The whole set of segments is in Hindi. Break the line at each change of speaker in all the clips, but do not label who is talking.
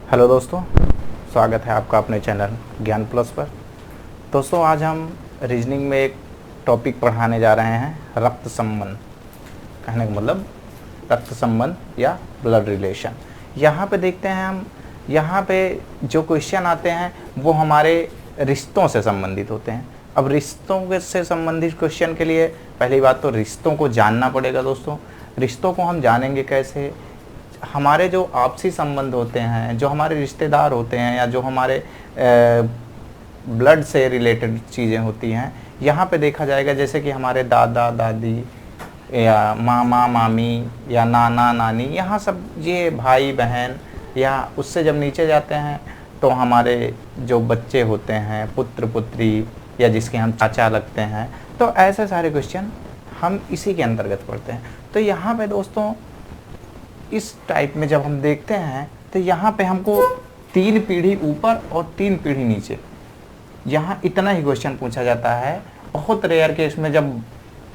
हेलो दोस्तों, स्वागत है आपका अपने चैनल ज्ञान प्लस पर। दोस्तों, आज हम रीजनिंग में एक टॉपिक पढ़ाने जा रहे हैं, रक्त संबंध। कहने का मतलब रक्त संबंध या ब्लड रिलेशन। यहाँ पे देखते हैं हम, यहाँ पे जो क्वेश्चन आते हैं वो हमारे रिश्तों से संबंधित होते हैं। अब रिश्तों से संबंधित क्वेश्चन के लिए पहली बात तो रिश्तों को जानना पड़ेगा। दोस्तों, रिश्तों को हम जानेंगे कैसे? हमारे जो आपसी संबंध होते हैं, जो हमारे रिश्तेदार होते हैं या जो हमारे ब्लड से रिलेटेड चीज़ें होती हैं, यहाँ पे देखा जाएगा जैसे कि हमारे दादा दादी या मामा मामी या नाना नानी, यहाँ सब ये भाई बहन, या उससे जब नीचे जाते हैं तो हमारे जो बच्चे होते हैं, पुत्र पुत्री, या जिसके हम चाचा लगते हैं। तो ऐसे सारे क्वेश्चन हम इसी के अंतर्गत पढ़ते हैं। तो यहाँ पे दोस्तों इस टाइप में जब हम देखते हैं तो यहाँ पे हमको 3 पीढ़ी ऊपर और 3 पीढ़ी नीचे, यहाँ इतना ही क्वेश्चन पूछा जाता है। बहुत रेयर केस में जब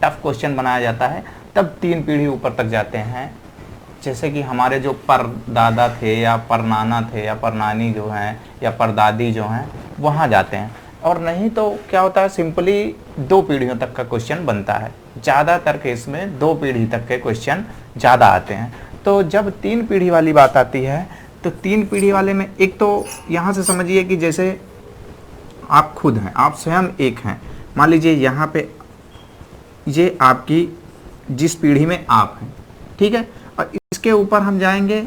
टफ क्वेश्चन बनाया जाता है तब 3 पीढ़ी ऊपर तक जाते हैं। जैसे कि हमारे जो परदादा थे या परनाना थे या परनानी जो हैं या परदादी जो हैं, वहाँ जाते हैं। और नहीं तो क्या होता है, सिंपली 2 पीढ़ियों तक का क्वेश्चन बनता है। ज़्यादातर केस में 2 पीढ़ी तक के क्वेश्चन ज़्यादा आते हैं। तो जब 3 पीढ़ी वाली बात आती है तो 3 पीढ़ी वाले में एक तो यहाँ से समझिए कि जैसे आप खुद हैं, आप स्वयं एक हैं। मान लीजिए यहाँ पे ये आपकी जिस पीढ़ी में आप हैं, ठीक है। और इसके ऊपर हम जाएंगे,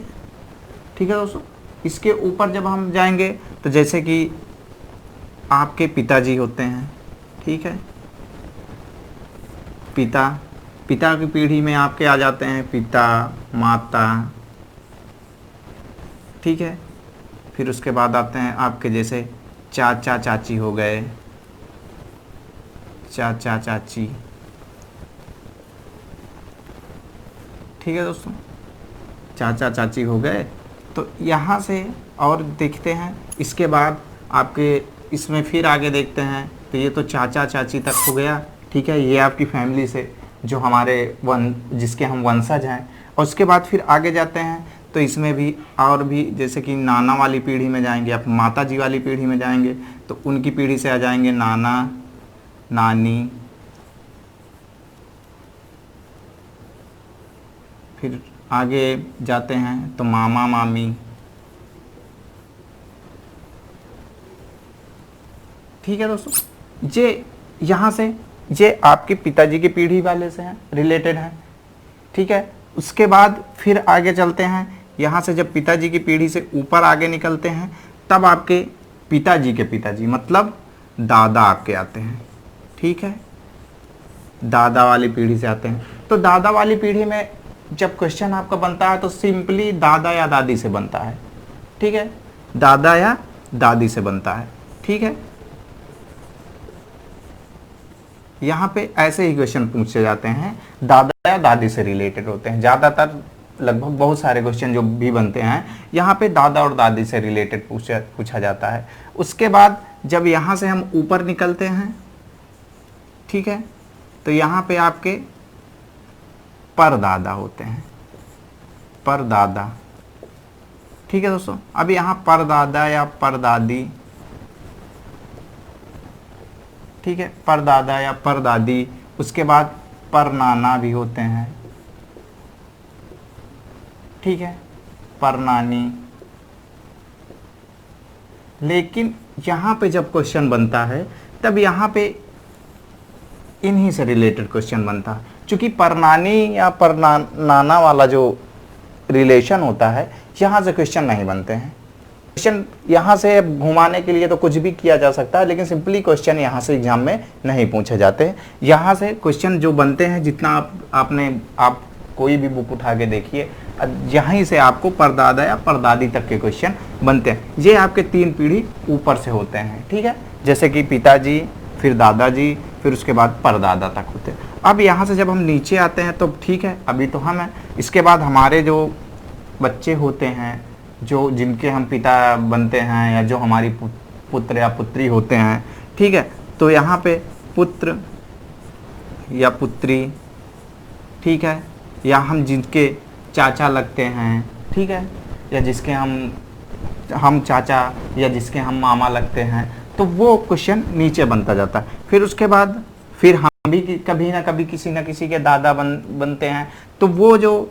ठीक है दोस्तों, इसके ऊपर जब हम जाएंगे तो जैसे कि आपके पिताजी होते हैं, ठीक है। पिता की पीढ़ी में आपके आ जाते हैं पिता, माता, ठीक है। फिर उसके बाद आते हैं आपके जैसे चाचा चाची हो गए, चाचा चाची, ठीक है दोस्तों, चाचा चाची हो गए। तो यहाँ से और देखते हैं, इसके बाद आपके इसमें फिर आगे देखते हैं तो ये तो चाचा चाची तक हो गया, ठीक है। ये आपकी फैमिली से जो हमारे जिसके हम वंशज हैं। और उसके बाद फिर आगे जाते हैं तो इसमें भी और भी, जैसे कि नाना वाली पीढ़ी में जाएंगे, आप माता जी वाली पीढ़ी में जाएंगे तो उनकी पीढ़ी से आ जाएंगे नाना नानी, फिर आगे जाते हैं तो मामा मामी, ठीक है दोस्तों। ये यहाँ से ये आपके पिताजी की पीढ़ी वाले से हैं, रिलेटेड हैं, ठीक है। उसके बाद फिर आगे चलते हैं, यहाँ से जब पिताजी की पीढ़ी से ऊपर आगे निकलते हैं तब आपके पिताजी के पिताजी मतलब दादा आपके आते हैं, ठीक है। दादा वाली पीढ़ी से आते हैं। तो दादा वाली पीढ़ी में जब क्वेश्चन आपका बनता है तो सिंपली दादा या दादी से बनता है, ठीक है। दादा या दादी से बनता है, ठीक है। यहाँ पे ऐसे ही क्वेश्चन पूछे जाते हैं, दादा या दादी से रिलेटेड होते हैं ज़्यादातर। लगभग बहुत सारे क्वेश्चन जो भी बनते हैं यहाँ पे दादा और दादी से रिलेटेड पूछा जाता है। उसके बाद जब यहाँ से हम ऊपर निकलते हैं, ठीक है, तो यहाँ पे आपके परदादा होते हैं, परदादा, ठीक है दोस्तों। अब यहाँ परदादा या परदादी, ठीक है, परदादा या परदादी। उसके बाद परनाना भी होते हैं, ठीक है, परनानी। लेकिन यहाँ पे जब क्वेश्चन बनता है तब यहाँ पे इन्हीं से रिलेटेड क्वेश्चन बनता है। क्योंकि परनानी या परनाना वाला जो रिलेशन होता है, यहाँ से क्वेश्चन नहीं बनते हैं। क्वेश्चन यहाँ से घुमाने के लिए तो कुछ भी किया जा सकता है, लेकिन सिंपली क्वेश्चन यहाँ से एग्जाम में नहीं पूछे जाते। यहाँ से क्वेश्चन जो बनते हैं, जितना आप कोई भी बुक उठा के देखिए, यहीं से आपको परदादा या परदादी तक के क्वेश्चन बनते हैं। ये आपके 3 पीढ़ी ऊपर से होते हैं, ठीक है। जैसे कि पिताजी, फिर दादाजी, फिर उसके बाद परदादा तक होते हैं। अब यहाँ से जब हम नीचे आते हैं तो ठीक है, अभी तो हम हैं। इसके बाद हमारे जो बच्चे होते हैं, जो जिनके हम पिता बनते हैं, या जो हमारी पुत्र या पुत्री होते हैं, ठीक है। तो यहाँ पे पुत्र या पुत्री, ठीक है, या हम जिनके चाचा लगते हैं, ठीक है, या जिसके हम हम चाचा या जिसके हम मामा लगते हैं, तो वो क्वेश्चन नीचे बनता जाता है। फिर उसके बाद फिर हम भी कभी ना कभी किसी ना किसी के दादा बनते हैं, तो वो जो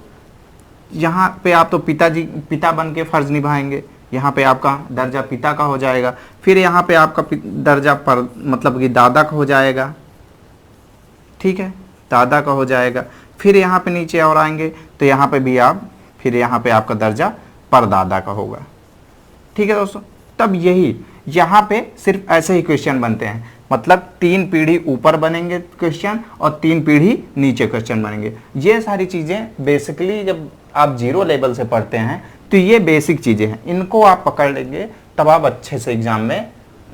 यहाँ पे आप तो पिता बन के फर्ज निभाएंगे, यहाँ पे आपका दर्जा पिता का हो जाएगा। फिर यहाँ पे आपका दर्जा पर मतलब कि दादा का हो जाएगा, ठीक है, दादा का हो जाएगा। फिर यहाँ पे नीचे और आएंगे तो यहाँ पे भी आप, फिर यहाँ पे आपका दर्जा परदादा का होगा, ठीक है दोस्तों। तब यही यहाँ पे सिर्फ ऐसे ही क्वेश्चन बनते हैं, मतलब 3 पीढ़ी ऊपर बनेंगे क्वेश्चन और 3 पीढ़ी नीचे क्वेश्चन बनेंगे। ये सारी चीज़ें बेसिकली जब आप 0 लेवल से पढ़ते हैं तो ये बेसिक चीज़ें हैं, इनको आप पकड़ लेंगे तब आप अच्छे से एग्जाम में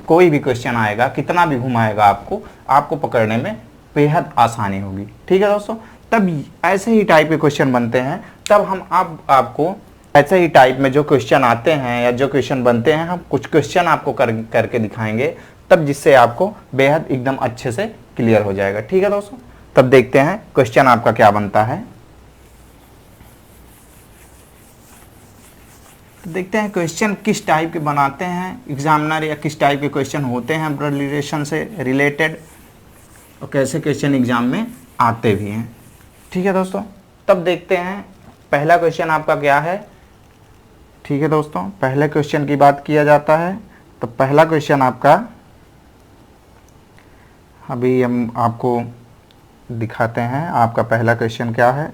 कोई भी क्वेश्चन आएगा, कितना भी घुमाएगा आपको पकड़ने में बेहद आसानी होगी, ठीक है दोस्तों। तब ऐसे ही टाइप के क्वेश्चन बनते हैं, तब हम आपको ऐसे ही टाइप में जो क्वेश्चन आते हैं या जो क्वेश्चन बनते हैं, हम कुछ क्वेश्चन आपको करके दिखाएंगे, तब जिससे आपको बेहद एकदम अच्छे से क्लियर हो जाएगा, ठीक है दोस्तों। तब देखते हैं क्वेश्चन आपका क्या बनता है। तो देखते हैं क्वेश्चन किस टाइप के बनाते हैं एग्जामिनर, या किस टाइप के क्वेश्चन होते हैं ब्लड रिलेशन से रिलेटेड, और कैसे क्वेश्चन एग्जाम में आते भी हैं, ठीक है दोस्तों। तब देखते हैं पहला क्वेश्चन आपका क्या है, ठीक है दोस्तों। पहले क्वेश्चन की बात किया जाता है तो पहला क्वेश्चन आपका अभी हम आपको दिखाते हैं। आपका पहला क्वेश्चन क्या है,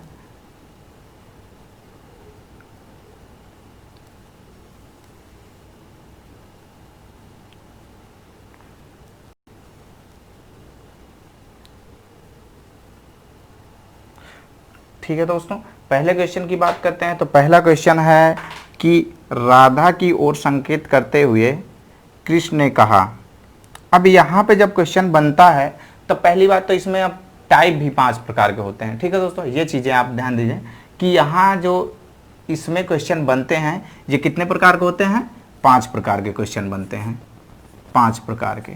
ठीक है दोस्तों। पहले क्वेश्चन की बात करते हैं तो पहला क्वेश्चन है कि राधा की ओर संकेत करते हुए कृष्ण ने कहा। अब यहाँ पे जब क्वेश्चन बनता है तो पहली बात तो इसमें अब टाइप भी 5 प्रकार के होते हैं, ठीक है दोस्तों। ये चीज़ें आप ध्यान दीजिए कि यहाँ जो इसमें क्वेश्चन बनते हैं ये कितने प्रकार के होते हैं, 5 प्रकार के क्वेश्चन बनते हैं, 5 प्रकार के,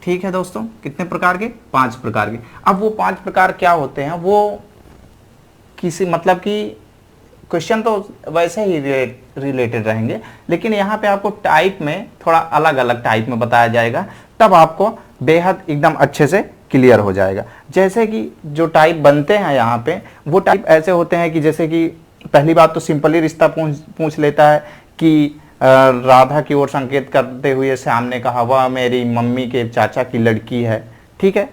ठीक है दोस्तों। कितने प्रकार के, 5 प्रकार के। अब वो 5 प्रकार क्या होते हैं, वो किसी मतलब कि क्वेश्चन तो वैसे ही रिलेटेड रहेंगे, लेकिन यहाँ पे आपको टाइप में थोड़ा अलग अलग टाइप में बताया जाएगा, तब आपको बेहद एकदम अच्छे से क्लियर हो जाएगा। जैसे कि जो टाइप बनते हैं यहाँ पे, वो टाइप ऐसे होते हैं कि जैसे कि पहली बात तो सिंपली रिश्ता पूछ लेता है कि राधा की ओर संकेत करते हुए श्याम ने कहा वह मेरी मम्मी के चाचा की लड़की है, ठीक है,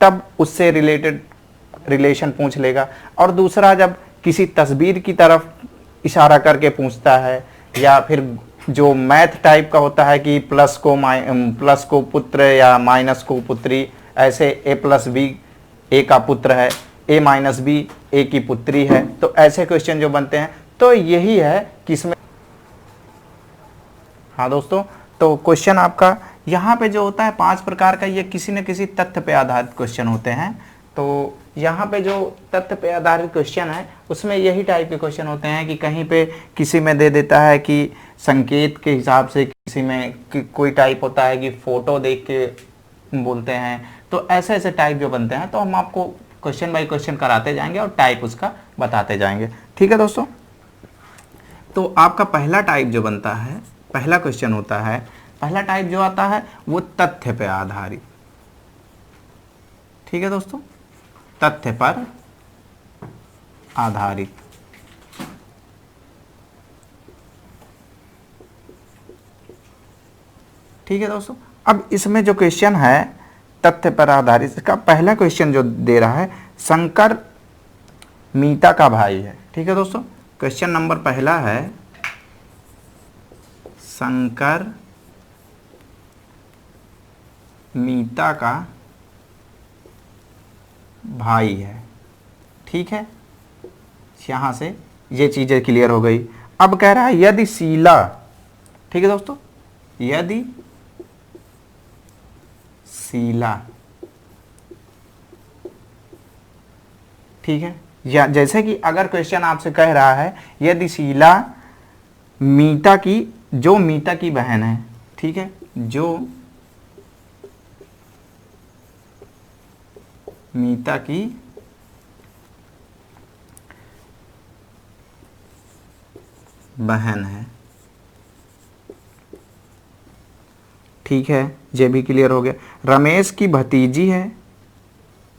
तब उससे रिलेटेड रिलेशन पूछ लेगा। और दूसरा जब किसी तस्वीर की तरफ इशारा करके पूछता है, या फिर जो मैथ टाइप का होता है कि प्लस को पुत्र या माइनस को पुत्री, ऐसे a प्लस बी ए का पुत्र है, a माइनस बी ए की पुत्री है, तो ऐसे क्वेश्चन जो बनते हैं तो यही है कि इसमें, हाँ दोस्तों, तो क्वेश्चन आपका यहाँ पे जो होता है 5 प्रकार का, ये किसी न किसी तथ्य पे आधारित क्वेश्चन होते हैं। तो यहाँ पे जो तथ्य पे आधारित क्वेश्चन है उसमें यही टाइप के क्वेश्चन होते हैं कि कहीं पे किसी में दे देता है कि संकेत के हिसाब से, किसी में कोई टाइप होता है कि फोटो देख के बोलते हैं। तो ऐसे ऐसे टाइप जो बनते हैं तो हम आपको क्वेश्चन बाय क्वेश्चन कराते जाएंगे और टाइप उसका बताते जाएंगे, ठीक है दोस्तों। तो आपका पहला टाइप जो बनता है, पहला क्वेश्चन होता है, पहला टाइप जो आता है वो तथ्य पे आधारित, ठीक है दोस्तों, तथ्य पर आधारित। ठीक है दोस्तों। अब इसमें जो क्वेश्चन है तथ्य पर आधारित, इसका पहला क्वेश्चन जो दे रहा है, शंकर मीता का भाई है, ठीक है दोस्तों। क्वेश्चन नंबर पहला है शंकर मीता का भाई है, ठीक है। यहां से ये चीजें क्लियर हो गई। अब कह रहा है यदि शीला, ठीक है दोस्तों, यदि शीला, ठीक है, या जैसे कि अगर क्वेश्चन आपसे कह रहा है यदि शीला मीता की, जो मीता की बहन है, ठीक है, जो मीता की बहन है, ठीक है, ये भी क्लियर हो गया। रमेश की भतीजी है।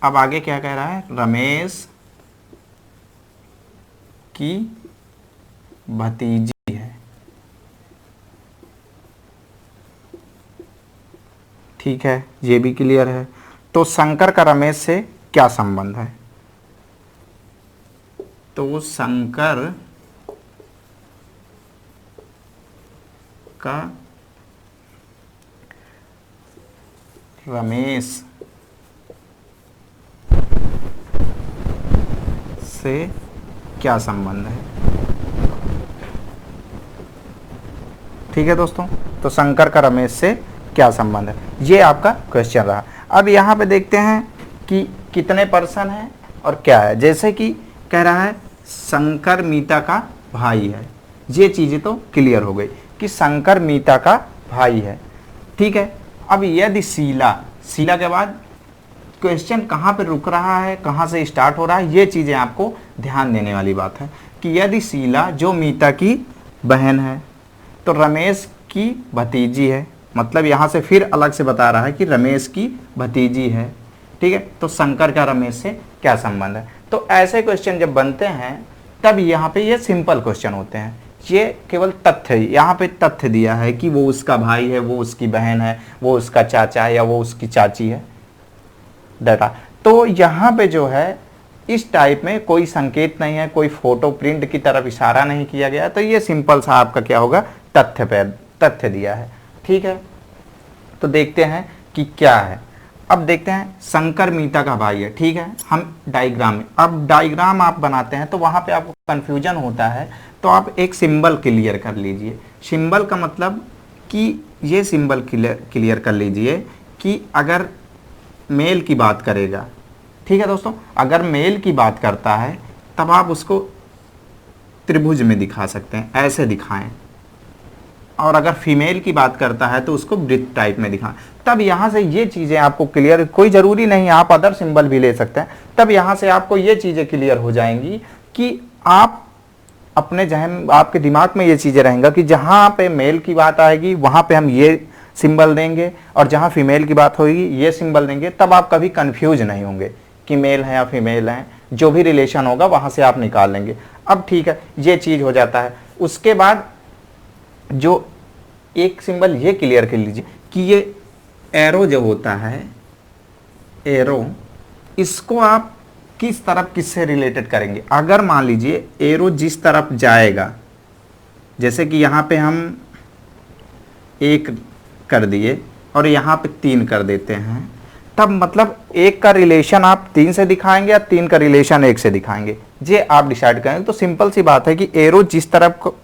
अब आगे क्या कह रहा है, रमेश की भतीजी है। ठीक है, ये भी क्लियर है। तो शंकर का रमेश से क्या संबंध है? तो शंकर का रमेश से क्या संबंध है? ठीक है दोस्तों, तो शंकर का रमेश से क्या संबंध है, ये आपका क्वेश्चन रहा। अब यहाँ पे देखते हैं कि कितने पर्सन हैं और क्या है। जैसे कि कह रहा है शंकर मीता का भाई है, ये चीज़ें तो क्लियर हो गई कि शंकर मीता का भाई है। ठीक है, अब यदि शीला, शीला के बाद क्वेश्चन कहाँ पे रुक रहा है, कहाँ से स्टार्ट हो रहा है, ये चीज़ें आपको ध्यान देने वाली बात है कि यदि शीला जो मीता की बहन है तो रमेश की भतीजी है, मतलब यहाँ से फिर अलग से बता रहा है कि रमेश की भतीजी है। ठीक है, तो शंकर का रमेश से क्या संबंध है। तो ऐसे क्वेश्चन जब बनते हैं तब यहाँ पे ये सिंपल क्वेश्चन होते हैं, ये केवल तथ्य, यहाँ पे तथ्य दिया है कि वो उसका भाई है, वो उसकी बहन है, वो उसका चाचा है या वो उसकी चाची है, डाटा। तो यहाँ पे जो है इस टाइप में कोई संकेत नहीं है, कोई फोटो प्रिंट की तरफ इशारा नहीं किया गया, तो ये सिंपल सा आपका क्या होगा, तथ्य पे तथ्य दिया है। ठीक है, तो देखते हैं कि क्या है। अब देखते हैं शंकर मीता का भाई है। ठीक है, हम डायग्राम में, अब डायग्राम आप बनाते हैं तो वहाँ पे आपको कन्फ्यूजन होता है, तो आप एक सिंबल क्लियर कर लीजिए। सिंबल का मतलब कि ये सिंबल क्लियर कर लीजिए कि अगर मेल की बात करेगा, ठीक है दोस्तों, अगर मेल की बात करता है तब आप उसको त्रिभुज में दिखा सकते हैं, ऐसे दिखाएं, और अगर फीमेल की बात करता है तो उसको वृत्त टाइप में दिखाएं। तब यहाँ से ये चीज़ें आपको क्लियर, कोई ज़रूरी नहीं आप अदर सिंबल भी ले सकते हैं, तब यहाँ से आपको ये चीज़ें क्लियर हो जाएंगी कि आप अपने जहन, आपके दिमाग में ये चीज़ें रहेंगा कि जहाँ पे मेल की बात आएगी वहाँ पे हम ये सिंबल देंगे और जहाँ फीमेल की बात होगी ये सिंबल देंगे। तब आप कभी कंफ्यूज नहीं होंगे कि मेल है या फीमेल है, जो भी रिलेशन होगा वहाँ से आप निकाल लेंगे। अब ठीक है, ये चीज़ हो जाता है। उसके बाद जो एक सिंबल ये क्लियर कर लीजिए कि ये एरो जो होता है, एरो, इसको आप किस तरफ किससे रिलेटेड करेंगे। अगर मान लीजिए एरो जिस तरफ जाएगा, जैसे कि यहाँ पे हम 1 कर दिए और यहाँ पे 3 कर देते हैं, तब मतलब 1 का रिलेशन आप 3 से दिखाएंगे या 3 का रिलेशन 1 से दिखाएंगे, ये आप डिसाइड करेंगे। तो सिंपल सी बात है कि एरो जिस तरफ को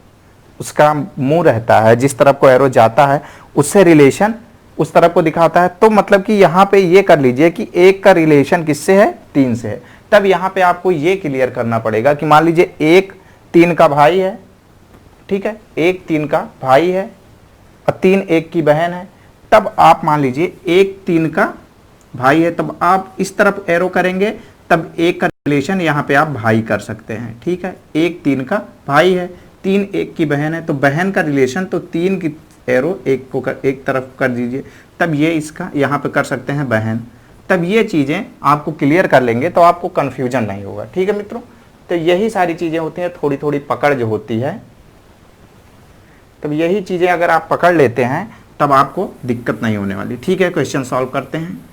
उसका मुंह रहता है, जिस तरफ को एरो जाता है उससे रिलेशन उस तरफ को दिखाता है। तो मतलब कि यहाँ पे ये कर लीजिए कि 1 का रिलेशन किससे है, 3 से है। तब यहाँ पे आपको ये क्लियर करना पड़ेगा कि मान लीजिए 1 3 का भाई है, ठीक है, 1 3 का भाई है और 3 1 की बहन है। तब आप मान लीजिए 1 3 का भाई है, तब आप इस तरफ एरो करेंगे, तब 1 का रिलेशन यहाँ पे आप भाई कर सकते हैं। ठीक है, 1 3 का भाई है, 3 1 की बहन है, तो बहन का रिलेशन तो 3 की एरो 1 को एक तरफ कर दीजिए, तब ये इसका यहाँ पे कर सकते हैं बहन। तब ये चीज़ें आपको क्लियर कर लेंगे तो आपको कन्फ्यूजन नहीं होगा। ठीक है मित्रों, तो यही सारी चीज़ें होती हैं, थोड़ी थोड़ी पकड़ जो होती है, तब यही चीज़ें अगर आप पकड़ लेते हैं तब आपको दिक्कत नहीं होने वाली। ठीक है, क्वेश्चन सॉल्व करते हैं।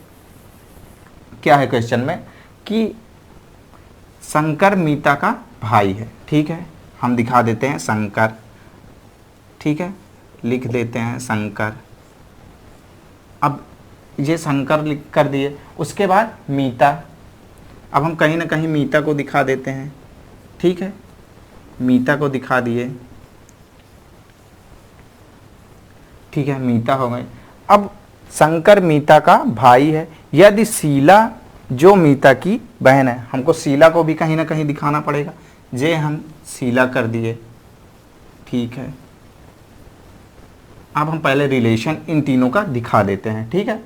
क्या है क्वेश्चन में कि शंकर मीता का भाई है। ठीक है, हम दिखा देते हैं शंकर, ठीक है, लिख देते हैं शंकर। अब ये शंकर लिख कर दिए, उसके बाद मीता, अब हम कहीं ना कहीं मीता को दिखा देते हैं। ठीक है, मीता को दिखा दिए, ठीक है, मीता हो गई। अब शंकर मीता का भाई है, यदि शीला जो मीता की बहन है, हमको शीला को भी कहीं ना कहीं दिखाना पड़ेगा, जे हम शीला कर दिए। ठीक है, अब हम पहले रिलेशन इन तीनों का दिखा देते हैं। ठीक है,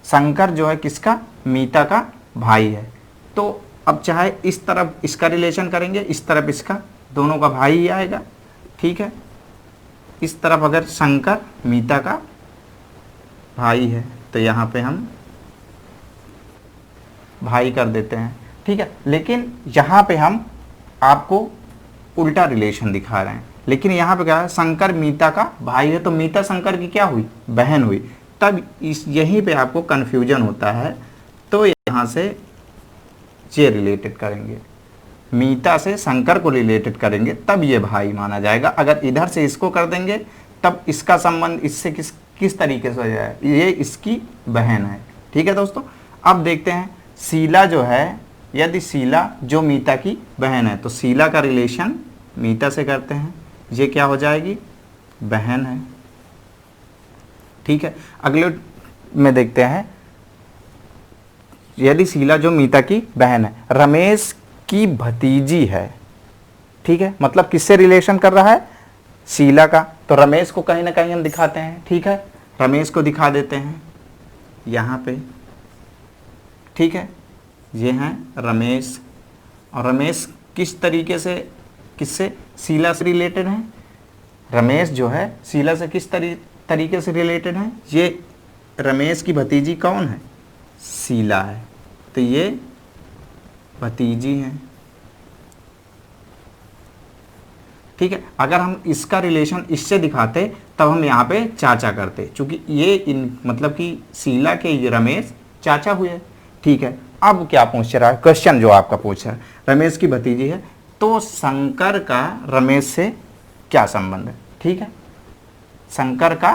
शंकर जो है किसका, मीता का भाई है, तो अब चाहे इस तरफ इसका रिलेशन करेंगे, इस तरफ इसका, दोनों का भाई ही आएगा। ठीक है, इस तरफ अगर शंकर मीता का भाई है, तो यहाँ पे हम भाई कर देते हैं, ठीक है। लेकिन यहाँ पे हम आपको उल्टा रिलेशन दिखा रहे हैं। लेकिन यहाँ पे क्या है, शंकर मीता का भाई है, तो मीता शंकर की क्या हुई, बहन हुई। तब इस यहीं पे आपको कन्फ्यूजन होता है, तो यहाँ से ये रिलेटेड करेंगे, मीता से शंकर को रिलेटेड करेंगे, तब ये भाई माना जाएगा। अगर इधर से इसको कर देंगे तब इसका संबंध इससे किस तरीके से हो जाए, ये इसकी बहन है, ठीक है दोस्तों। अब देखते हैं शीला जो है, यदि शीला जो मीता की बहन है, तो शीला का रिलेशन मीता से करते हैं, ये क्या हो जाएगी, बहन है, ठीक है। अगले में देखते हैं, यदि शीला जो मीता की बहन है, रमेश की भतीजी है, ठीक है, मतलब किससे रिलेशन कर रहा है, शीला का। तो रमेश को कहीं ना कहीं हम दिखाते हैं, ठीक है, रमेश को दिखा देते हैं यहाँ पे, ठीक है। ये हैं रमेश, और रमेश किस तरीके से, किससे, शीला से रिलेटेड है। रमेश जो है शीला से किस तरीके से रिलेटेड है, ये रमेश की भतीजी कौन है, शीला है, तो ये भतीजी हैं, ठीक है। अगर हम इसका रिलेशन इससे दिखाते तब हम यहाँ पे चाचा करते, क्योंकि ये मतलब कि शीला के ये रमेश चाचा हुए, ठीक है। अब क्या पूछ रहा है क्वेश्चन, जो आपका पूछ रहा है, रमेश की भतीजी है, तो शंकर का रमेश से क्या संबंध है, ठीक है, शंकर का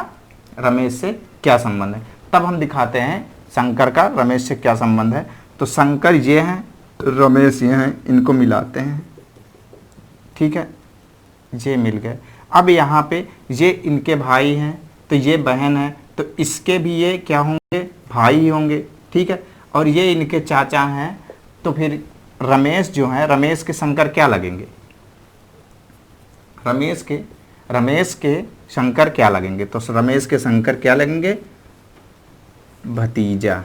रमेश से क्या संबंध है। तब हम दिखाते हैं शंकर का रमेश से क्या संबंध है। तो शंकर ये हैं, रमेश ये हैं, इनको मिलाते हैं, ठीक है, ये मिल गए। अब यहाँ पे ये इनके भाई हैं, तो ये बहन है, तो इसके भी ये क्या होंगे, भाई होंगे, ठीक है। और ये इनके चाचा हैं, तो फिर रमेश जो है, रमेश के शंकर क्या लगेंगे, रमेश के शंकर क्या लगेंगे, तो रमेश के शंकर क्या लगेंगे, भतीजा,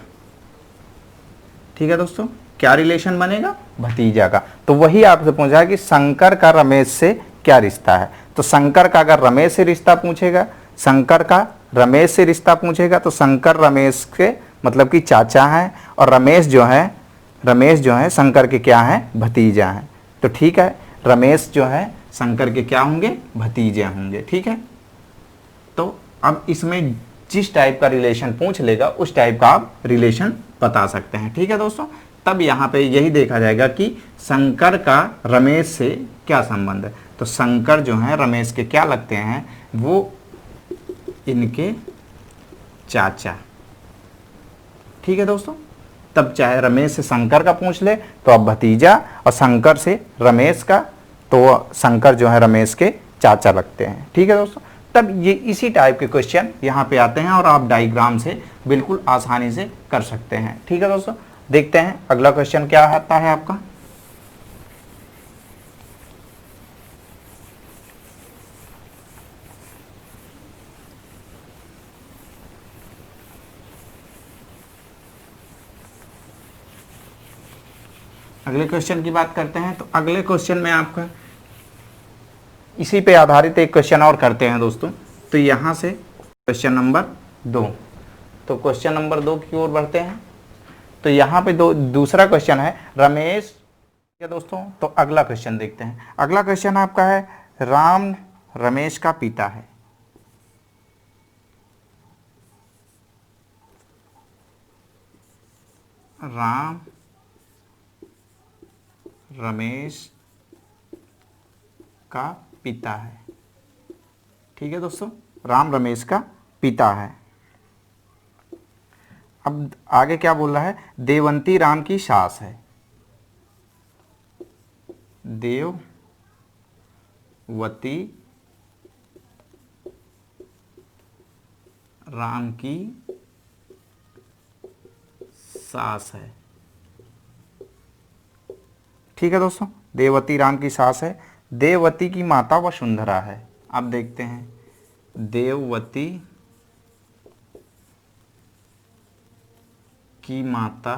ठीक है दोस्तों। क्या रिलेशन बनेगा, भतीजा का। तो वही आपसे पूछा कि शंकर का रमेश से क्या रिश्ता है, तो शंकर का अगर रमेश से रिश्ता पूछेगा, शंकर का रमेश से रिश्ता पूछेगा, तो शंकर रमेश के मतलब कि चाचा हैं, और रमेश जो है शंकर के क्या हैं, भतीजा हैं। तो ठीक है, रमेश जो है शंकर के क्या होंगे, भतीजे होंगे, ठीक है। तो अब इसमें जिस टाइप का रिलेशन पूछ लेगा उस टाइप का आप रिलेशन बता सकते हैं, ठीक है दोस्तों। तब यहाँ पे यही देखा जाएगा कि शंकर का रमेश से क्या संबंध है। तो शंकर जो है रमेश के क्या लगते हैं, वो इनके चाचा, ठीक है दोस्तों। तब चाहे रमेश से शंकर का पूछ ले तो अब भतीजा, और शंकर से रमेश का तो शंकर जो है रमेश के चाचा लगते हैं, ठीक है दोस्तों। तब ये इसी टाइप के क्वेश्चन यहाँ पे आते हैं और आप डायग्राम से बिल्कुल आसानी से कर सकते हैं, ठीक है दोस्तों। देखते हैं अगला क्वेश्चन क्या आता है आपका। अगले क्वेश्चन की बात करते हैं। तो अगले क्वेश्चन में आपका इसी पे आधारित एक क्वेश्चन और करते हैं दोस्तों। तो यहाँ से क्वेश्चन नंबर 2, तो क्वेश्चन नंबर 2 की ओर बढ़ते हैं। तो यहाँ पे दूसरा क्वेश्चन है रमेश, ठीक है दोस्तों। तो अगला क्वेश्चन देखते हैं। अगला क्वेश्चन आपका है, राम रमेश का पिता है, राम रमेश का पिता है, ठीक है दोस्तों, राम रमेश का पिता है। अब आगे क्या बोल रहा है, देवंती राम की सास है, देववती राम की सास है, ठीक है दोस्तों। देववती राम की सास है, देववती की माता वसुंधरा है। अब देखते हैं, देववती की माता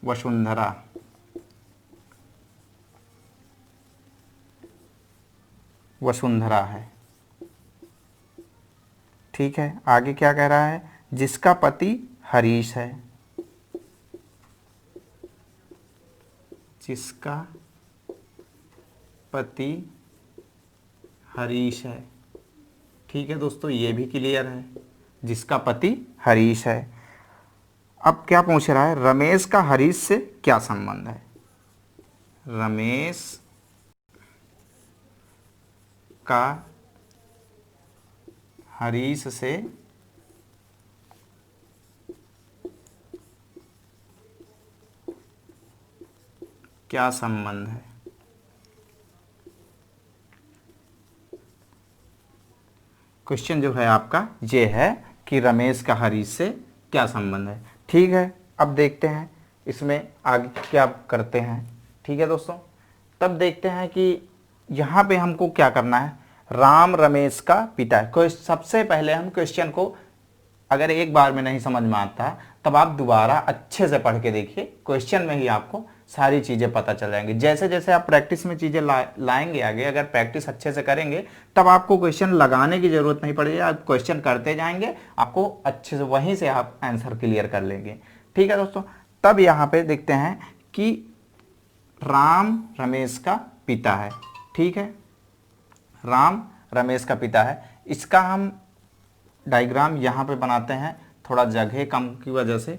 वसुंधरा, वसुंधरा है, ठीक है, आगे क्या कह रहा है, जिसका पति हरीश है, जिसका पति हरीश है। ठीक है दोस्तों, ये भी क्लियर है, जिसका पति हरीश है। अब क्या पूछ रहा है, रमेश का हरीश से क्या संबंध है, रमेश का हरीश से क्या संबंध है। क्वेश्चन जो है आपका ये है कि रमेश का हरीश से क्या संबंध है। ठीक है, अब देखते हैं इसमें आगे क्या करते हैं। ठीक है दोस्तों, तब देखते हैं कि यहाँ पे हमको क्या करना है, राम रमेश का पिता है। सबसे पहले हम क्वेश्चन को अगर एक बार में नहीं समझ में आता तब आप दोबारा अच्छे से पढ़ के देखिए, क्वेश्चन में ही आपको सारी चीज़ें पता चल जाएंगी। जैसे जैसे आप प्रैक्टिस में चीज़ें लाएंगे आगे, अगर प्रैक्टिस अच्छे से करेंगे तब आपको क्वेश्चन लगाने की ज़रूरत नहीं पड़ेगी, आप क्वेश्चन करते जाएंगे, आपको अच्छे से वहीं से आप आंसर क्लियर कर लेंगे। ठीक है दोस्तों, तब यहाँ पे देखते हैं कि राम रमेश का पिता है। ठीक है, राम रमेश का पिता है, इसका हम डायग्राम यहाँ पे बनाते हैं, थोड़ा जगह कम की वजह से,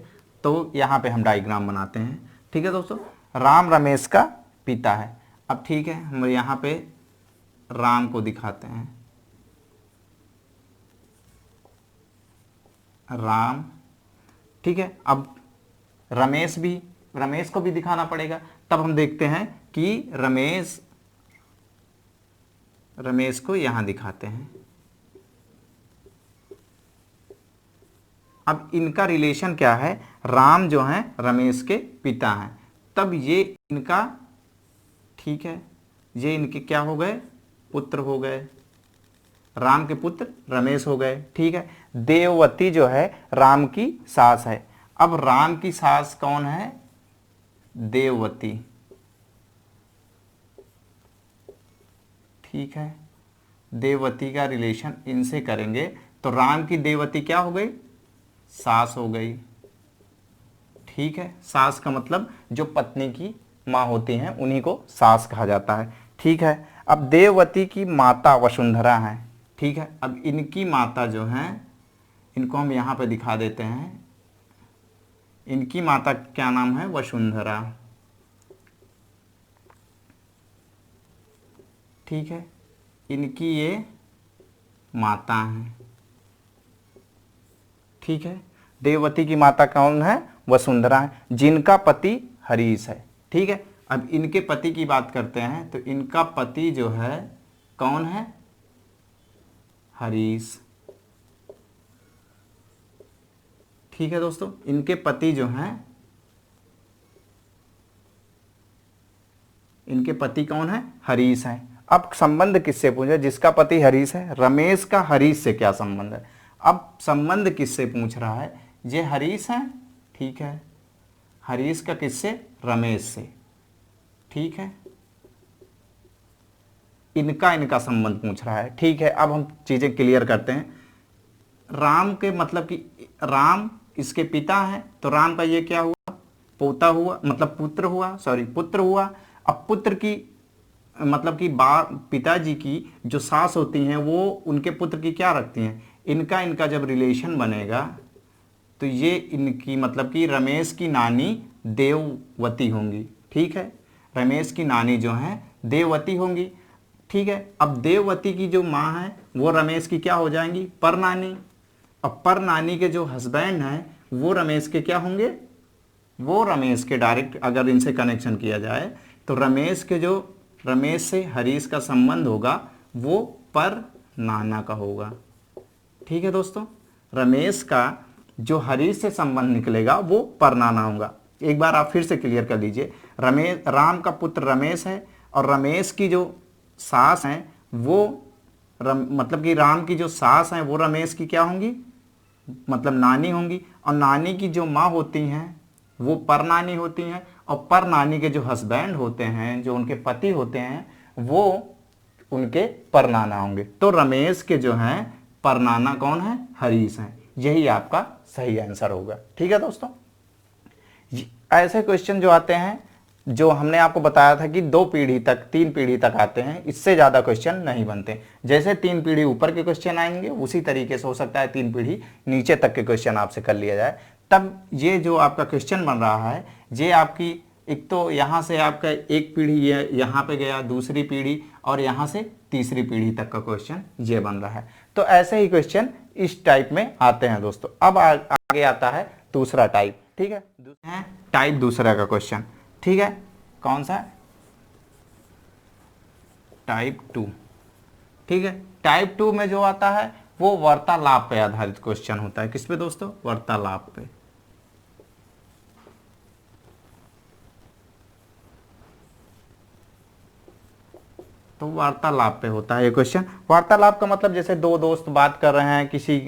तो यहाँ पे हम डायग्राम बनाते हैं। ठीक है दोस्तों, राम रमेश का पिता है। अब ठीक है, हम यहाँ पे राम को दिखाते हैं, राम। ठीक है, अब रमेश को भी दिखाना पड़ेगा, तब हम देखते हैं कि रमेश को यहाँ दिखाते हैं। अब इनका रिलेशन क्या है, राम जो है रमेश के पिता हैं, तब ये इनका, ठीक है, ये इनके क्या हो गए, पुत्र हो गए, राम के पुत्र रमेश हो गए। ठीक है, देववती जो है राम की सास है। अब राम की सास कौन है, देववती। ठीक है, देववती का रिलेशन इनसे करेंगे तो राम की देववती क्या हो गई, सास हो गई। ठीक है, सास का मतलब जो पत्नी की माँ होती हैं उन्हीं को सास कहा जाता है। ठीक है, अब देववती की माता वसुंधरा है। ठीक है, अब इनकी माता जो हैं, इनको हम यहाँ पे दिखा देते हैं, इनकी माता क्या नाम है, वसुंधरा। ठीक है, इनकी ये माता हैं। ठीक है, देववती की माता कौन है, वसुंधरा है, जिनका पति हरीश है। ठीक है, अब इनके पति की बात करते हैं तो इनका पति जो है कौन है, हरीश। ठीक है दोस्तों, इनके पति जो हैं, इनके पति कौन है, हरीश है। अब संबंध किससे पूछा, जिसका पति हरीश है, रमेश का हरीश से क्या संबंध है। अब संबंध किससे पूछ रहा है, ये हरीश है। ठीक है, हरीश का किससे, रमेश से। ठीक है, इनका संबंध पूछ रहा है। ठीक है, अब हम चीजें क्लियर करते हैं। राम के मतलब कि राम इसके पिता हैं, तो राम का ये क्या हुआ, पोता हुआ, मतलब पुत्र हुआ, पुत्र हुआ। अब पुत्र की मतलब कि पिताजी की जो सास होती हैं वो उनके पुत्र की क्या रखती हैं, इनका जब रिलेशन बनेगा तो ये इनकी मतलब कि रमेश की नानी देववती होंगी। ठीक है, रमेश की नानी जो है देववती होंगी। ठीक है, अब देववती की जो माँ है वो रमेश की क्या हो जाएंगी, परनानी। अब परनानी के जो हस्बैंड हैं वो रमेश के क्या होंगे, वो रमेश के डायरेक्ट अगर इनसे कनेक्शन किया जाए तो रमेश से हरीश का संबंध होगा वो पर नाना का होगा। ठीक है दोस्तों, रमेश का जो हरीश से संबंध निकलेगा वो पर नाना होगा। एक बार आप फिर से क्लियर कर लीजिए, राम का पुत्र रमेश है और रमेश की जो सास हैं वो मतलब कि राम की जो सास हैं वो रमेश की क्या होंगी, मतलब नानी होंगी, और नानी की जो माँ होती हैं वो पर नानी होती हैं, और पर नानी के जो हस्बैंड होते हैं, जो उनके पति होते हैं, वो उनके पर नाना होंगे। तो रमेश के जो हैं परनाना कौन है? हरीश है। यही आपका सही आंसर होगा। ठीक है दोस्तों, ऐसे क्वेश्चन जो आते हैं, जो हमने आपको बताया था कि 2 पीढ़ी तक, 3 पीढ़ी तक आते हैं, इससे ज़्यादा क्वेश्चन नहीं बनते। जैसे 3 पीढ़ी ऊपर के क्वेश्चन आएंगे, उसी तरीके से हो सकता है 3 पीढ़ी नीचे तक के क्वेश्चन आपसे कर लिया जाए। तब ये जो आपका क्वेश्चन बन रहा है, ये आपकी एक तो यहाँ से आपका एक पीढ़ी ये यहाँ पे गया, दूसरी पीढ़ी, और यहाँ से तीसरी पीढ़ी तक का क्वेश्चन ये बन रहा है। तो ऐसे ही क्वेश्चन इस टाइप में आते हैं दोस्तों। अब आगे आता है दूसरा टाइप। ठीक है, टाइप दूसरा का क्वेश्चन। ठीक है, कौन सा? टाइप 2। ठीक है, टाइप 2 में जो आता है वो वार्तालाप पे आधारित क्वेश्चन होता है। किस पे दोस्तों? वार्तालाप पे। तो वार्तालाप पे होता है ये क्वेश्चन। वार्तालाप का मतलब जैसे 2 दोस्त बात कर रहे हैं, किसी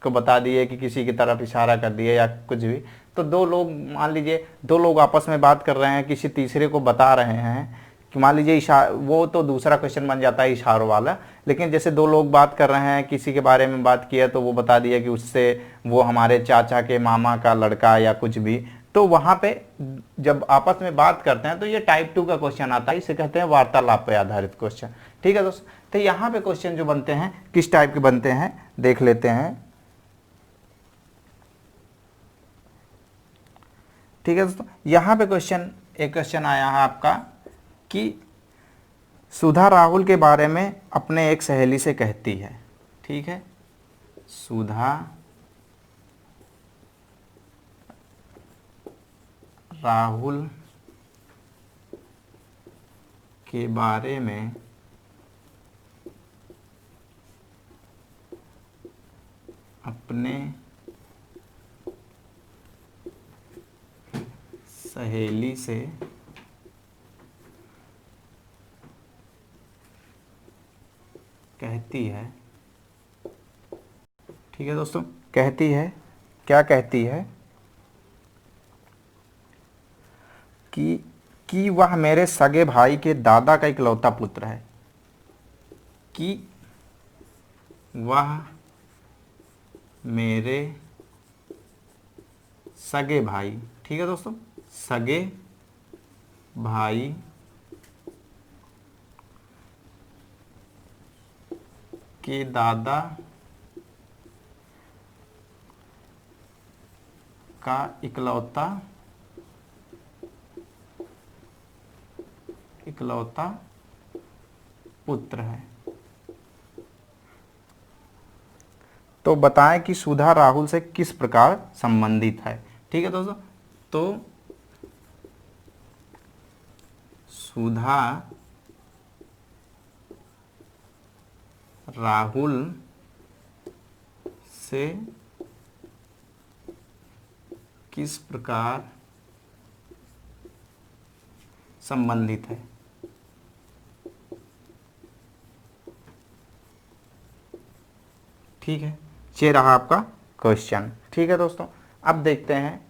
को बता दिए कि किसी की तरफ इशारा कर दिए या कुछ भी, तो 2 लोग, मान लीजिए 2 लोग आपस में बात कर रहे हैं, किसी तीसरे को बता रहे हैं कि, मान लीजिए वो तो दूसरा क्वेश्चन बन जाता है इशारों वाला। लेकिन जैसे 2 लोग बात कर रहे हैं, किसी के बारे में बात किया, तो वो बता दिया कि उससे वो हमारे चाचा के मामा का लड़का या कुछ भी, तो वहाँ पे जब आपस में बात करते हैं तो ये टाइप 2 का क्वेश्चन आता है। इसे कहते हैं वार्तालाप पे आधारित क्वेश्चन। ठीक है दोस्तों, तो यहाँ पे क्वेश्चन जो बनते हैं किस टाइप के बनते हैं देख लेते हैं। ठीक है दोस्तों, यहाँ पे एक क्वेश्चन आया है आपका कि सुधा राहुल के बारे में अपने एक सहेली से कहती है। ठीक है, सुधा राहुल के बारे में अपने सहेली से कहती है। ठीक है दोस्तों, कहती है, क्या कहती है? कि वह मेरे सगे भाई के दादा का इकलौता पुत्र है। कि वह मेरे सगे भाई, ठीक है दोस्तों, सगे भाई के दादा का इकलौता पुत्र है। तो बताएं कि सुधा राहुल से किस प्रकार संबंधित है। ठीक है दोस्तों, तो सुधा राहुल से किस प्रकार संबंधित है। ठीक है, ये रहा आपका क्वेश्चन। ठीक है दोस्तों, अब देखते हैं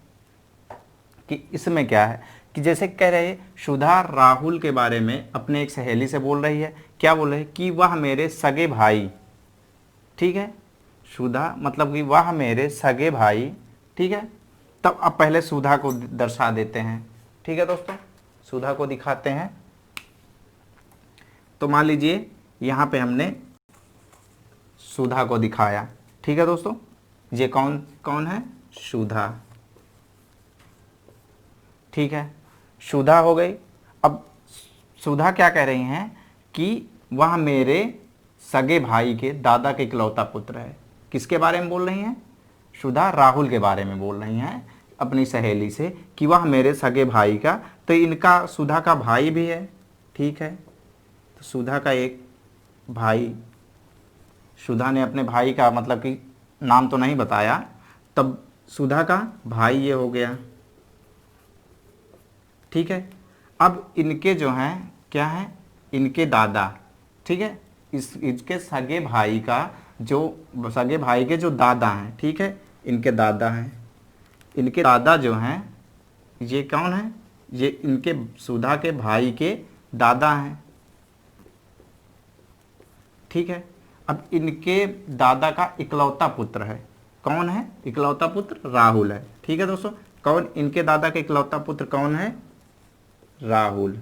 कि इसमें क्या है। कि जैसे कह रहे सुधा राहुल के बारे में अपने एक सहेली से बोल रही है, क्या बोल रही है? कि वह मेरे सगे भाई। ठीक है, सुधा मतलब कि वह मेरे सगे भाई। ठीक है, तब अब पहले सुधा को दर्शा देते हैं। ठीक है दोस्तों, सुधा को दिखाते हैं। तो मान लीजिए यहाँ पे हमने सुधा को दिखाया। ठीक है दोस्तों, ये कौन कौन है? सुधा। ठीक है, सुधा हो गई। अब सुधा क्या कह रही हैं? कि वह मेरे सगे भाई के दादा के इकलौता पुत्र है। किसके बारे में बोल रही हैं? सुधा राहुल के बारे में बोल रही हैं अपनी सहेली से, कि वह मेरे सगे भाई का, तो इनका सुधा का भाई भी है। ठीक है, तो सुधा का एक भाई, सुधा ने अपने भाई का मतलब कि नाम तो नहीं बताया, तब सुधा का भाई ये हो गया। ठीक है, अब इनके जो हैं क्या हैं? इनके दादा। ठीक है, इसके सगे भाई का जो सगे भाई के जो दादा हैं, ठीक है, इनके दादा हैं। इनके दादा जो हैं ये कौन है? ये इनके सुधा के भाई के दादा हैं। ठीक है, अब इनके दादा का इकलौता पुत्र है, कौन है? इकलौता पुत्र राहुल है। ठीक है दोस्तों, कौन इनके दादा का इकलौता पुत्र कौन है? राहुल।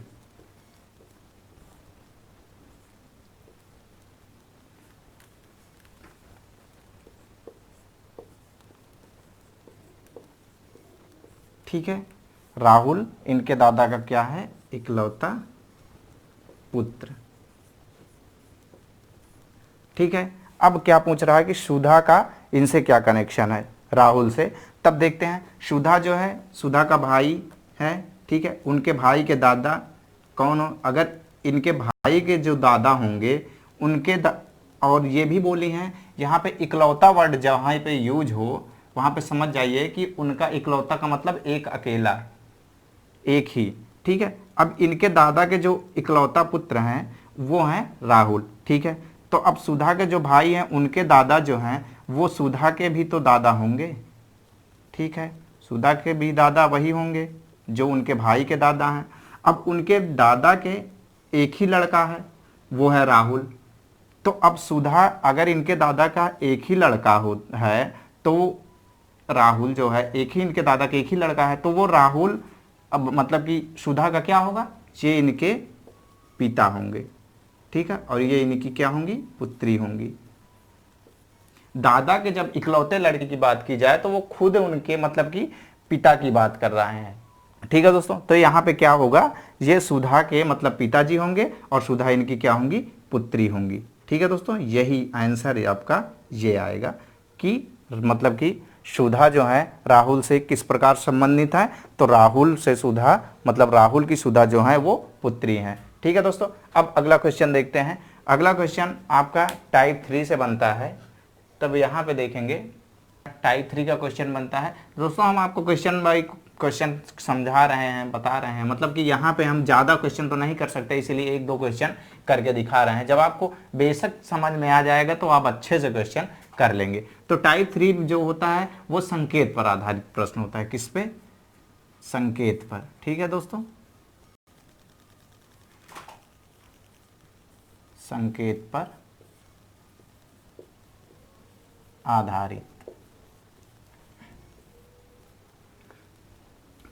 ठीक है, राहुल इनके दादा का क्या है? इकलौता पुत्र। ठीक है, अब क्या पूछ रहा है कि सुधा का इनसे क्या कनेक्शन है, राहुल से। तब देखते हैं, सुधा जो है, सुधा का भाई है। ठीक है, उनके भाई के दादा कौन हो? अगर इनके भाई के जो दादा होंगे उनके और ये भी बोली हैं, यहाँ पे इकलौता वर्ड जहाँ पे यूज हो वहाँ पे समझ जाइए कि उनका इकलौता का मतलब एक अकेला, एक ही। ठीक है, अब इनके दादा के जो इकलौता पुत्र हैं वो हैं राहुल। ठीक है, तो अब सुधा के जो भाई हैं उनके दादा जो हैं वो सुधा के भी तो दादा होंगे। ठीक है, सुधा के भी दादा वही होंगे जो उनके भाई के दादा हैं। अब उनके दादा के एक ही लड़का है, वो है राहुल। तो अब सुधा, अगर इनके दादा का एक ही लड़का हो है तो राहुल जो है, एक ही इनके दादा के एक ही लड़का है, तो वो राहुल अब मतलब कि सुधा का क्या होगा? ये इनके पिता होंगे। ठीक है, और ये इनकी क्या होंगी? पुत्री होंगी। दादा के जब इकलौते लड़के की बात की जाए तो वो खुद उनके मतलब कि पिता की बात कर रहे हैं। ठीक है दोस्तों, तो यहाँ पे क्या होगा? ये सुधा के मतलब पिताजी होंगे और सुधा इनकी क्या होंगी? पुत्री होंगी। ठीक है दोस्तों, यही आंसर आपका ये आएगा कि मतलब कि सुधा जो है राहुल से किस प्रकार संबंधित है? तो राहुल से सुधा मतलब राहुल की सुधा जो है वो पुत्री हैं। ठीक है दोस्तों, अब अगला क्वेश्चन देखते हैं। अगला क्वेश्चन आपका टाइप 3 से बनता है। तब यहाँ पे देखेंगे टाइप 3 का क्वेश्चन बनता है। दोस्तों हम आपको क्वेश्चन बाय क्वेश्चन समझा रहे हैं, बता रहे हैं, मतलब कि यहाँ पे हम ज़्यादा क्वेश्चन तो नहीं कर सकते, इसीलिए एक दो क्वेश्चन करके दिखा रहे हैं। जब आपको बेसिक समझ में आ जाएगा तो आप अच्छे से क्वेश्चन कर लेंगे। तो टाइप 3 जो होता है वो संकेत पर आधारित प्रश्न होता है। किस पे? संकेत पर। ठीक है दोस्तों, संकेत पर आधारित।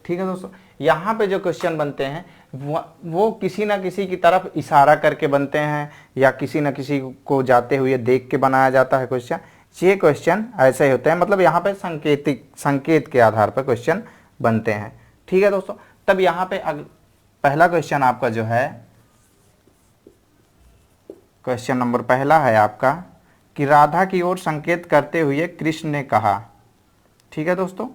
ठीक है दोस्तों, यहाँ पे जो क्वेश्चन बनते हैं वो किसी ना किसी की तरफ इशारा करके बनते हैं या किसी ना किसी को जाते हुए देख के बनाया जाता है क्वेश्चन। ये क्वेश्चन ऐसे ही होते हैं, मतलब यहाँ पे संकेत के आधार पर क्वेश्चन बनते हैं। ठीक है दोस्तों, तब यहाँ पे पहला क्वेश्चन आपका जो है, क्वेश्चन नंबर पहला है आपका कि राधा की ओर संकेत करते हुए कृष्ण ने कहा। ठीक है दोस्तों,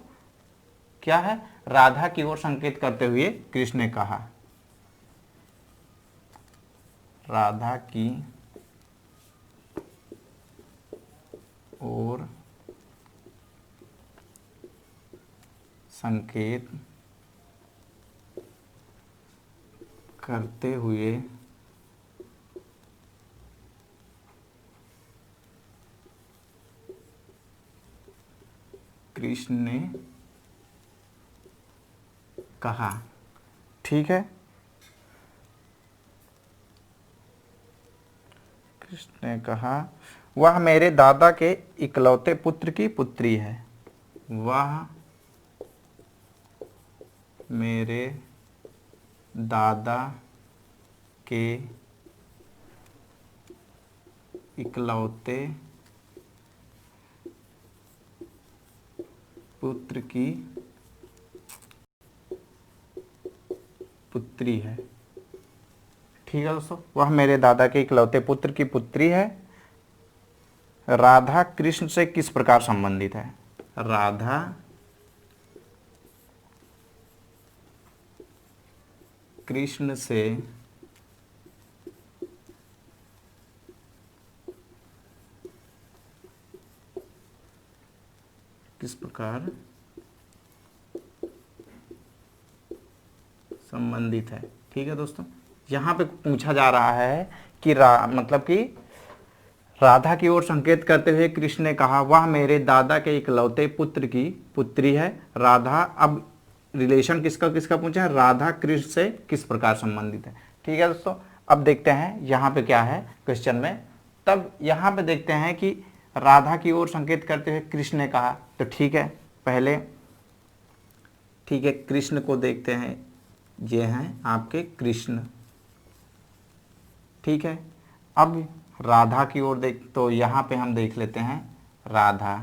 क्या है? राधा की ओर संकेत करते हुए कृष्ण ने कहा। राधा की ओर संकेत करते हुए कृष्ण ने कहा। ठीक है, कृष्ण ने कहा वह मेरे दादा के इकलौते पुत्र की पुत्री है। वह मेरे दादा के इकलौते पुत्र की पुत्री है। ठीक है दोस्तों, वह मेरे दादा के इकलौते पुत्र की पुत्री है। राधा कृष्ण से किस प्रकार संबंधित है? राधा कृष्ण से किस प्रकार संबंधित है। ठीक है दोस्तों, यहाँ पे पूछा जा रहा है कि मतलब कि राधा की ओर संकेत करते हुए कृष्ण ने कहा वह मेरे दादा के इकलौते पुत्र की पुत्री है। राधा, अब रिलेशन किसका किसका पूछा है? राधा कृष्ण से किस प्रकार संबंधित है। ठीक है दोस्तों, अब देखते हैं यहाँ पे क्या है क्वेश्चन में। तब यहाँ पे देखते हैं कि राधा की ओर संकेत करते हुए कृष्ण ने कहा, तो ठीक है, पहले ठीक है कृष्ण को देखते हैं, ये हैं आपके कृष्ण, ठीक है। अब राधा की ओर देख, तो यहाँ पे हम देख लेते हैं राधा,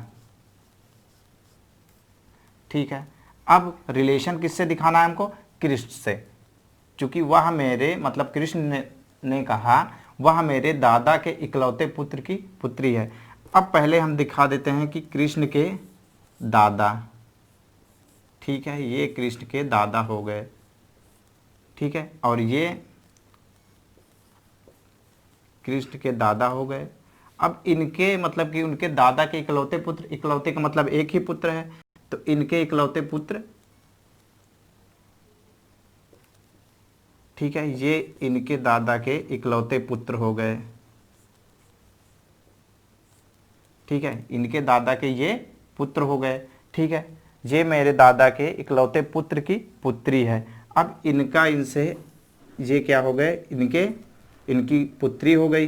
ठीक है। अब रिलेशन किससे दिखाना है हमको, कृष्ण से, क्योंकि वह मेरे मतलब कृष्ण ने कहा वह मेरे दादा के इकलौते पुत्र की पुत्री है। अब पहले हम दिखा देते हैं कि कृष्ण के दादा, ठीक है, ये कृष्ण के दादा हो गए, ठीक है, और ये कृष्ण के दादा हो गए। अब इनके मतलब कि उनके दादा के इकलौते पुत्र, इकलौते का मतलब एक ही पुत्र है, तो इनके इकलौते पुत्र, ठीक है, ये इनके दादा के इकलौते पुत्र हो गए, ठीक है, इनके दादा के ये पुत्र हो गए, ठीक है, ये मेरे दादा के इकलौते पुत्र की पुत्री है। अब इनका इनसे ये क्या हो गए, इनकी पुत्री हो गई,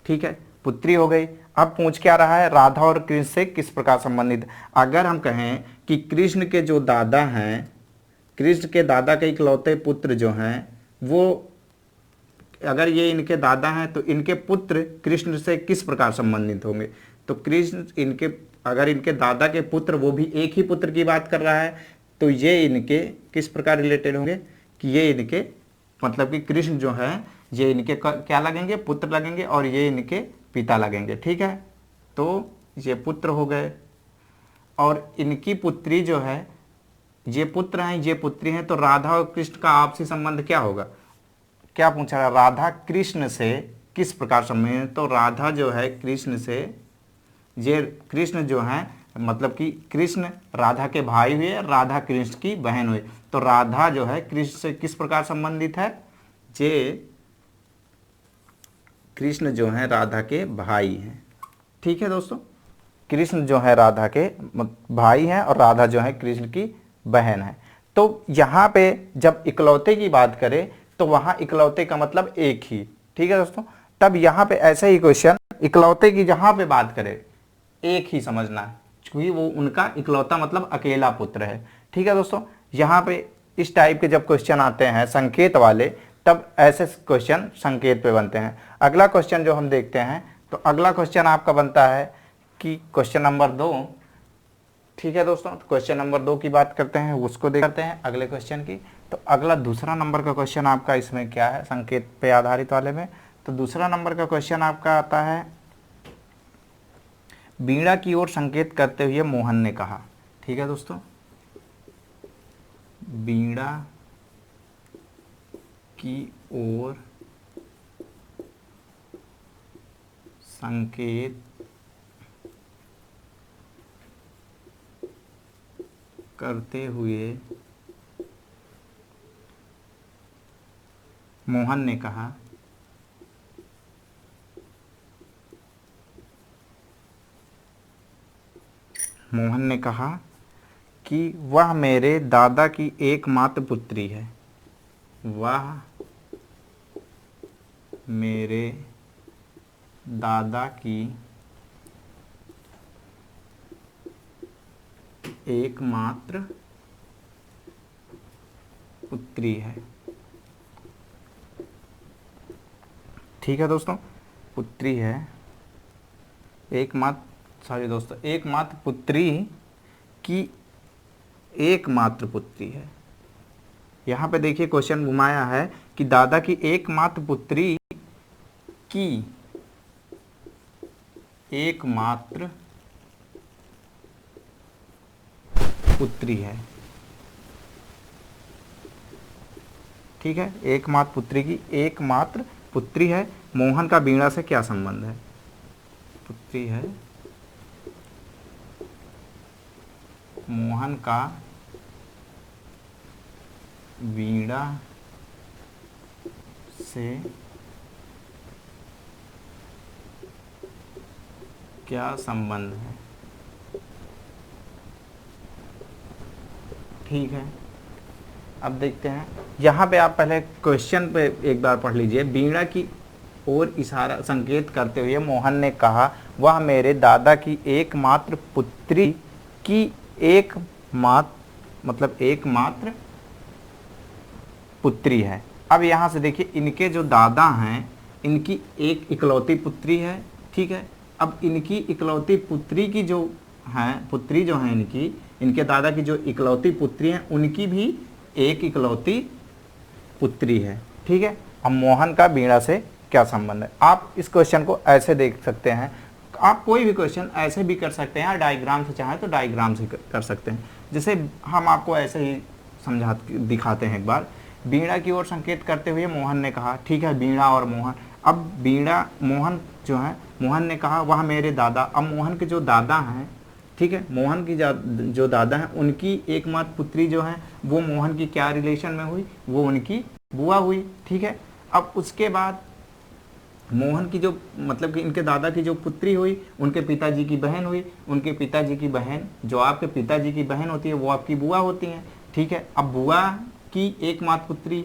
ठीक है, पुत्री हो गई। अब पूछ क्या रहा है, राधा और कृष्ण से किस प्रकार संबंधित। अगर हम कहें कि कृष्ण के जो दादा हैं, कृष्ण के दादा के इकलौते पुत्र जो हैं वो, अगर ये इनके दादा हैं तो इनके पुत्र कृष्ण से किस प्रकार संबंधित होंगे। तो कृष्ण इनके, अगर इनके दादा के पुत्र, वो भी एक ही पुत्र की बात कर रहा है, तो ये इनके किस प्रकार रिलेटेड होंगे कि ये इनके मतलब कि कृष्ण जो है ये इनके क्या लगेंगे, पुत्र लगेंगे, और ये इनके पिता लगेंगे, ठीक है। तो ये पुत्र हो गए, और इनकी पुत्री जो है, ये पुत्र हैं ये पुत्री हैं, तो राधा और कृष्ण का आपसी संबंध क्या होगा, क्या पूछा है, राधा कृष्ण से किस प्रकार संबंधित। तो राधा जो है कृष्ण से, ये कृष्ण जो है मतलब कि कृष्ण राधा के भाई हुए, राधा कृष्ण की बहन हुई, तो राधा जो है कृष्ण से किस प्रकार संबंधित है, ये कृष्ण जो है राधा के भाई हैं, ठीक है दोस्तों, कृष्ण जो है राधा के भाई हैं और राधा जो है कृष्ण की बहन है। तो यहाँ पे जब इकलौते की बात करें तो वहाँ इकलौते का मतलब एक ही, ठीक है दोस्तों। तब यहाँ पे ऐसे ही क्वेश्चन, इकलौते की जहाँ पे बात करें एक ही समझना है, क्योंकि वो उनका इकलौता मतलब अकेला पुत्र है, ठीक है दोस्तों। यहाँ पे इस टाइप के जब क्वेश्चन आते हैं संकेत वाले, तब ऐसे क्वेश्चन संकेत पे बनते हैं। अगला क्वेश्चन जो हम देखते हैं, तो अगला क्वेश्चन आपका बनता है कि क्वेश्चन नंबर 2, ठीक है दोस्तों। तो क्वेश्चन नंबर 2 की बात करते हैं, उसको देखते हैं अगले क्वेश्चन की। तो अगला दूसरा नंबर का क्वेश्चन आपका इसमें क्या है, संकेत पे आधारित वाले में। तो दूसरा नंबर का क्वेश्चन आपका आता है, वीणा की ओर संकेत करते हुए मोहन ने कहा, ठीक है दोस्तों, वीणा की ओर संकेत करते हुए मोहन ने कहा, मोहन ने कहा कि वह मेरे दादा की एकमात्र पुत्री है, वह मेरे दादा की एकमात्र पुत्री है, ठीक है दोस्तों, पुत्री है, एकमात्र पुत्री की एकमात्र पुत्री है। यहाँ पे देखिए क्वेश्चन घुमाया है कि दादा की एकमात्र पुत्री की एकमात्र पुत्री है, ठीक है, एकमात्र पुत्री की एकमात्र पुत्री है। मोहन का वीणा से क्या संबंध है, पुत्री है, मोहन का वीणा से क्या संबंध है, ठीक है। अब देखते हैं यहाँ पे, आप पहले क्वेश्चन पे एक बार पढ़ लीजिए। वीणा की ओर इशारा संकेत करते हुए मोहन ने कहा, वह मेरे दादा की एकमात्र पुत्री की एकमात्र पुत्री है। अब यहाँ से देखिए, इनके जो दादा हैं इनकी एक इकलौती पुत्री है, ठीक है। अब इनकी इकलौती पुत्री की जो हैं, पुत्री जो हैं इनके दादा की जो इकलौती पुत्री हैं, उनकी भी एक इकलौती पुत्री है, ठीक है। अब मोहन का वीणा से क्या संबंध है? आप इस क्वेश्चन को ऐसे देख सकते हैं, आप कोई भी क्वेश्चन ऐसे भी कर सकते हैं, डायग्राम से चाहें तो डायग्राम से कर सकते हैं। जैसे हम आपको ऐसे ही समझा दिखाते हैं एक बार। वीणा की ओर संकेत करते हुए मोहन ने कहा, ठीक है, वीणा और मोहन। अब वीणा, मोहन जो है, मोहन ने कहा वह मेरे दादा। अब मोहन के जो दादा हैं, ठीक है, मोहन की जो दादा हैं उनकी एकमात्र पुत्री जो है वो मोहन की क्या रिलेशन में हुई? वो उनकी बुआ हुई, ठीक है। अब उसके बाद मोहन की जो, मतलब कि इनके दादा की जो पुत्री हुई, उनके पिताजी की बहन हुई। उनके पिताजी की बहन, जो आपके पिताजी की बहन होती है, वो आपकी बुआ होती है, ठीक है। अब बुआ की एकमात्र पुत्री,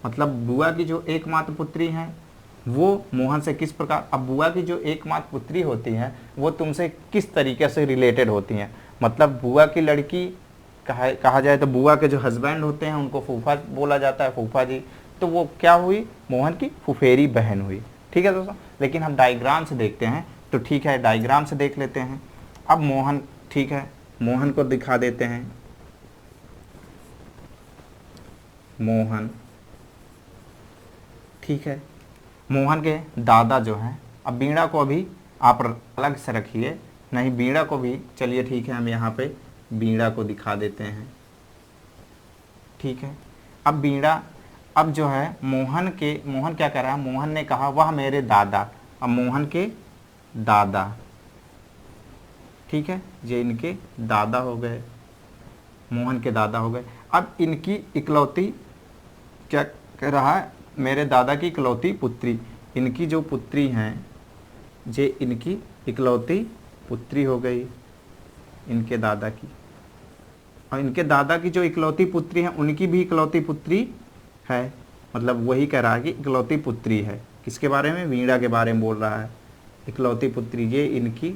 मतलब बुआ की जो एकमात्र पुत्री हैं वो मोहन से किस प्रकार, अब बुआ की जो एकमात्र पुत्री होती हैं वो तुमसे किस तरीके से रिलेटेड होती हैं? मतलब बुआ की लड़की कहा जाए तो बुआ के जो हस्बैंड होते हैं उनको फूफा बोला जाता है, फूफा जी। तो वो क्या हुई? मोहन की फुफेरी बहन हुई, ठीक है दोस्तों। लेकिन हम डायग्राम से देखते हैं, तो ठीक है, डायग्राम से देख लेते हैं। अब मोहन, ठीक है, मोहन को दिखा देते हैं। मोहन, ठीक है, मोहन के दादा जो हैं, अब वीणा को अभी आप अलग से रखिए, नहीं वीणा को भी, चलिए ठीक है, हम यहाँ पे वीणा को दिखा देते हैं, ठीक है। अब वीणा, अब जो है मोहन क्या कर रहा है? मोहन ने कहा वह मेरे दादा। अब मोहन के दादा, ठीक है, ये इनके दादा हो गए, मोहन के दादा हो गए। अब इनकी इकलौती, क्या कह रहा है? मेरे दादा की इकलौती पुत्री, इनकी जो पुत्री हैं, ये इनकी इकलौती पुत्री हो गई इनके दादा की। और इनके दादा की जो इकलौती पुत्री है उनकी भी इकलौती पुत्री है, मतलब वही कह रहा है कि इकलौती पुत्री है। किसके बारे में? वीणा के बारे में बोल रहा है, इकलौती पुत्री, ये इनकी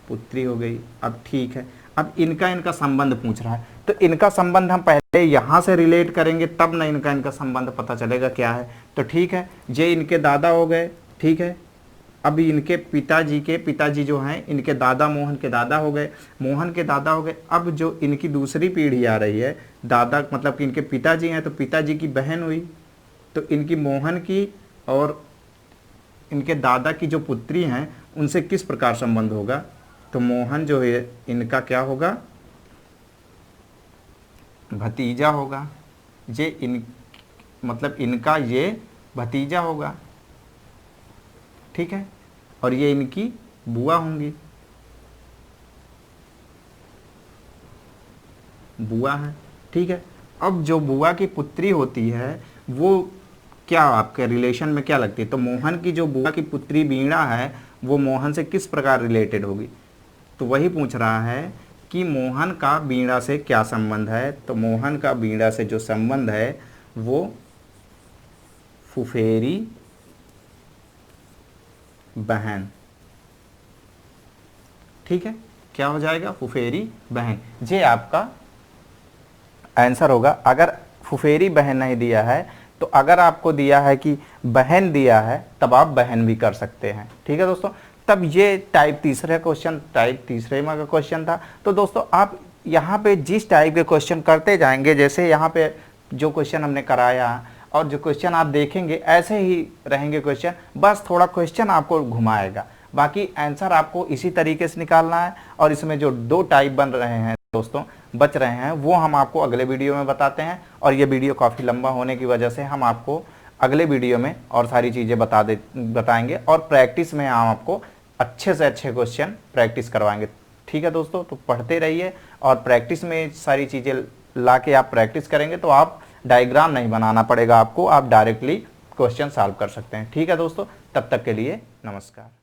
पुत्री हो गई। अब ठीक है, अब इनका संबंध पूछ रहा है, तो इनका संबंध हम पहले यहाँ से रिलेट करेंगे, तब ना इनका संबंध पता चलेगा क्या है। तो ठीक है, ये इनके दादा हो गए, ठीक है। अब इनके पिताजी जो हैं, इनके दादा मोहन के दादा हो गए, मोहन के दादा हो गए। अब जो इनकी दूसरी पीढ़ी आ रही है, दादा मतलब कि इनके पिताजी हैं, तो पिताजी की बहन हुई। तो इनकी मोहन की और इनके दादा की जो पुत्री हैं उनसे किस प्रकार संबंध होगा? तो मोहन जो है इनका क्या होगा? भतीजा होगा। ये मतलब इनका ये भतीजा होगा, ठीक है, और ये इनकी बुआ होंगी, बुआ है, ठीक है। अब जो बुआ की पुत्री होती है वो क्या आपके रिलेशन में क्या लगती है? तो मोहन की जो बुआ की पुत्री वीणा है वो मोहन से किस प्रकार रिलेटेड होगी? तो वही पूछ रहा है कि मोहन का वीणा से क्या संबंध है। तो मोहन का वीणा से जो संबंध है वो फुफेरी बहन, ठीक है, क्या हो जाएगा? फुफेरी बहन। ये आपका आंसर होगा। अगर फुफेरी बहन नहीं दिया है, तो अगर आपको दिया है कि बहन दिया है, तब आप बहन भी कर सकते हैं, ठीक है दोस्तों। तब ये टाइप तीसरे में का क्वेश्चन था। तो दोस्तों आप यहाँ पे जिस टाइप के क्वेश्चन करते जाएंगे, जैसे यहाँ पे जो क्वेश्चन हमने कराया और जो क्वेश्चन आप देखेंगे ऐसे ही रहेंगे क्वेश्चन, बस थोड़ा क्वेश्चन आपको घुमाएगा, बाकी आंसर आपको इसी तरीके से निकालना है। और इसमें जो दो टाइप बन रहे हैं दोस्तों, बच रहे हैं, वो हम आपको अगले वीडियो में बताते हैं। और ये वीडियो काफ़ी लंबा होने की वजह से हम आपको अगले वीडियो में और सारी चीज़ें बताएंगे, और प्रैक्टिस में हम आपको अच्छे से अच्छे क्वेश्चन प्रैक्टिस करवाएंगे, ठीक है दोस्तों। तो पढ़ते रहिए, और प्रैक्टिस में सारी चीज़ें ला के आप प्रैक्टिस करेंगे तो आप डायग्राम नहीं बनाना पड़ेगा आपको, आप डायरेक्टली क्वेश्चन सॉल्व कर सकते हैं, ठीक है दोस्तों। तब तक के लिए नमस्कार।